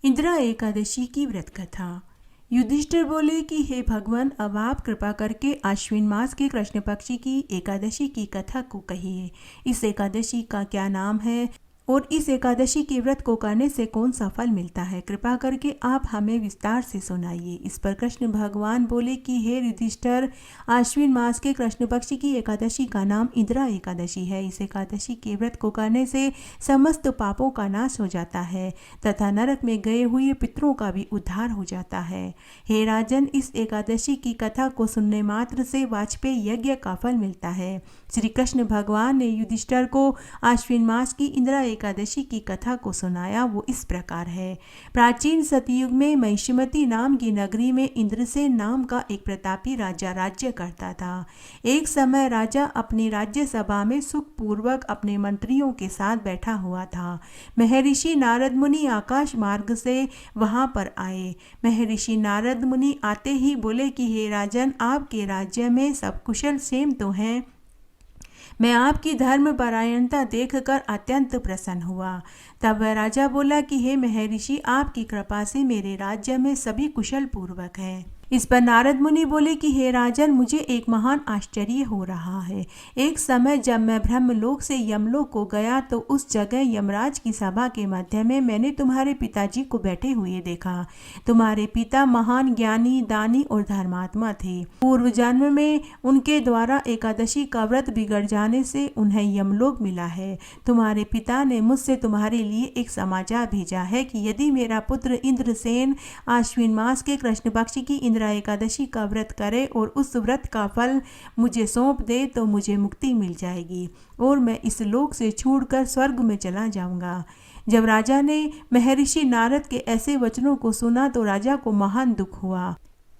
इंदिरा एकादशी की व्रत कथा। युधिष्ठिर बोले कि हे भगवान, अब आप कृपा करके आश्विन मास के कृष्ण पक्षी की एकादशी की कथा को कहिए। इस एकादशी का क्या नाम है और इस एकादशी के व्रत को करने से कौन सा फल मिलता है? कृपा करके आप हमें विस्तार से सुनाइए। इस पर कृष्ण भगवान बोले कि हे युधिष्ठिर, आश्विन मास के कृष्ण पक्ष की एकादशी का नाम इंदिरा एकादशी है। इस एकादशी के व्रत को करने से समस्त पापों का नाश हो जाता है तथा नरक में गए हुए पितरों का भी उद्धार हो जाता है। हे राजन, इस एकादशी की कथा को सुनने मात्र से वाजपेयी यज्ञ का फल मिलता है। श्री कृष्ण भगवान ने युधिष्ठिर को आश्विन मास की इंदिरा एकादशी की कथा को सुनाया। वो इस प्रकार है। प्राचीन सतयुग में महिष्मती नाम की नगरी में इंद्रसेन नाम का एक प्रतापी राजा राज्य करता था। एक समय राजा अपनी राज्य सभा में सुखपूर्वक अपने मंत्रियों के साथ बैठा हुआ था। महर्षि नारद मुनि आकाश मार्ग से वहां पर आए। महर्षि नारद मुनि आते ही बोले कि हे राजन, आपके राज्य में सब कुशल क्षेम तो हैं। मैं आपकी धर्म परायणता देखकर अत्यंत प्रसन्न हुआ। तब वह राजा बोला कि हे महर्षि, आपकी कृपा से मेरे राज्य में सभी कुशल पूर्वक है। इस पर नारद मुनि बोले कि हे राजन, मुझे एक महान आश्चर्य हो रहा है। एक समय जब मैं ब्रह्मलोक से यमलोक को गया तो उस जगह यमराज की सभा के मध्य में मैंने तुम्हारे पिताजी को बैठे हुए देखा। तुम्हारे पिता महान ज्ञानी, दानी और धर्मात्मा थे। पूर्व जन्म में उनके द्वारा एकादशी का व्रत बिगड़ जाने से उन्हें यमलोक मिला है। तुम्हारे पिता ने मुझसे तुम्हारे लिए एक समाचार भेजा है कि यदि मेरा पुत्र इंद्रसेन आश्विन मास के कृष्ण पक्ष की इंदिरा एकादशी का व्रत करे और उस व्रत का फल मुझे सौंप दे तो मुझे मुक्ति मिल जाएगी और मैं इस लोक से छूटकर स्वर्ग में चला जाऊंगा। जब राजा ने महर्षि नारद के ऐसे वचनों को सुना तो राजा को महान दुख हुआ।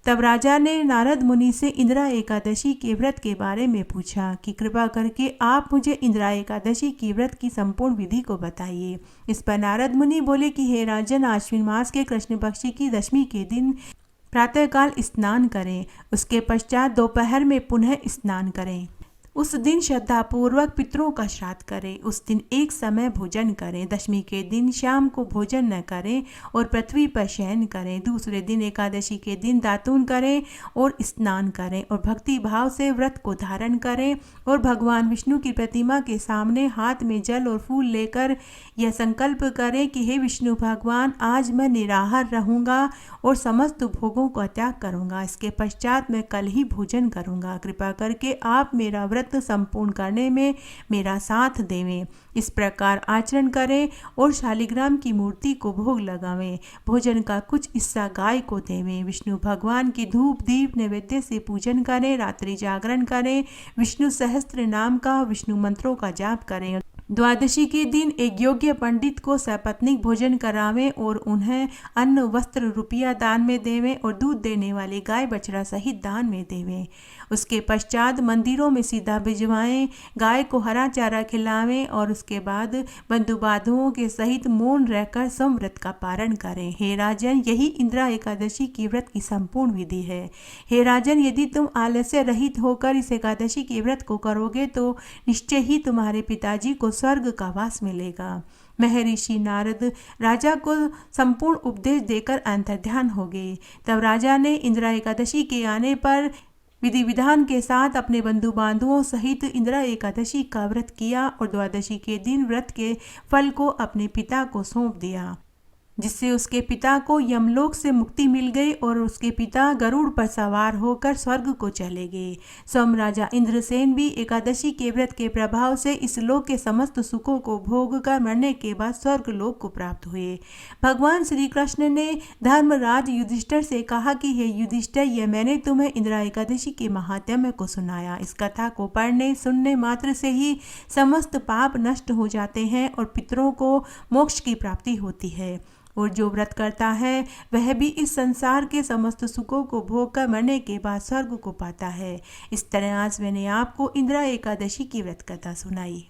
तब राजा ने नारद मुनि से इंदिरा एकादशी के व्रत के बारे में पूछा कि कृपा करके आप मुझे इंदिरा एकादशी की व्रत की संपूर्ण विधि को बताइए। इस पर नारद मुनि बोले कि हे राजन, आश्विन मास के कृष्ण पक्ष की दशमी के दिन प्रातःकाल स्नान करें। उसके पश्चात दोपहर में पुनः स्नान करें। उस दिन श्रद्धापूर्वक पितरों का श्राद्ध करें। उस दिन एक समय भोजन करें। दशमी के दिन शाम को भोजन न करें और पृथ्वी पर शयन करें। दूसरे दिन एकादशी के दिन दातून करें और स्नान करें और भक्ति भाव से व्रत को धारण करें और भगवान विष्णु की प्रतिमा के सामने हाथ में जल और फूल लेकर यह संकल्प करें कि हे विष्णु भगवान, आज मैं निराहार रहूँगा और समस्त भोगों का त्याग करूँगा। इसके पश्चात मैं कल ही भोजन करूँगा। कृपा करके आप मेरा व्रत संपूर्ण करने में मेरा साथ देवें। इस प्रकार आचरण करें और शालिग्राम की मूर्ति को भोग लगावें। भोजन का कुछ हिस्सा गाय को देवें। विष्णु भगवान की धूप दीप नैवेद्य से पूजन करें। रात्रि जागरण करें। विष्णु सहस्त्र नाम का विष्णु मंत्रों का जाप करें। द्वादशी के दिन एक योग्य पंडित को सपत्नीक भोजन करावें और उन्हें अन्न वस्त्र रुपया दान में देवें और दूध देने वाली गाय बछड़ा सहित दान में देवें। उसके पश्चात मंदिरों में सीधा भिजवाएं। गाय को हरा चारा खिलावें और उसके बाद बंधु बांधवों के सहित मौन रहकर समव्रत का पारण करें। हे राजन, यही इंदिरा एकादशी की व्रत की संपूर्ण विधि है। हे राजन, यदि तुम आलस्य रहित होकर इस एकादशी के व्रत को करोगे तो निश्चय ही तुम्हारे पिताजी को स्वर्ग का वास मिलेगा। महर्षि नारद राजा को संपूर्ण उपदेश देकर अंतर्ध्यान हो गए। तब राजा ने इंदिरा एकादशी के आने पर विधि विधान के साथ अपने बंधु बांधवों सहित इंदिरा एकादशी का व्रत किया और द्वादशी के दिन व्रत के फल को अपने पिता को सौंप दिया, जिससे उसके पिता को यमलोक से मुक्ति मिल गई और उसके पिता गरुड़ पर सवार होकर स्वर्ग को चले गए। स्वयं राजा इंद्रसेन भी एकादशी के व्रत के प्रभाव से इस लोक के समस्त सुखों को भोग कर मरने के बाद स्वर्ग लोक को प्राप्त हुए। भगवान श्री कृष्ण ने धर्मराज युधिष्ठिर से कहा कि हे युधिष्ठिर, यह मैंने तुम्हें इंदिरा एकादशी के महात्म्य को सुनाया। इस कथा को पढ़ने सुनने मात्र से ही समस्त पाप नष्ट हो जाते हैं और पितरों को मोक्ष की प्राप्ति होती है और जो व्रत करता है वह भी इस संसार के समस्त सुखों को भोग कर मरने के बाद स्वर्ग को पाता है। इस तरह आज मैंने आपको इंदिरा एकादशी की व्रत कथा सुनाई।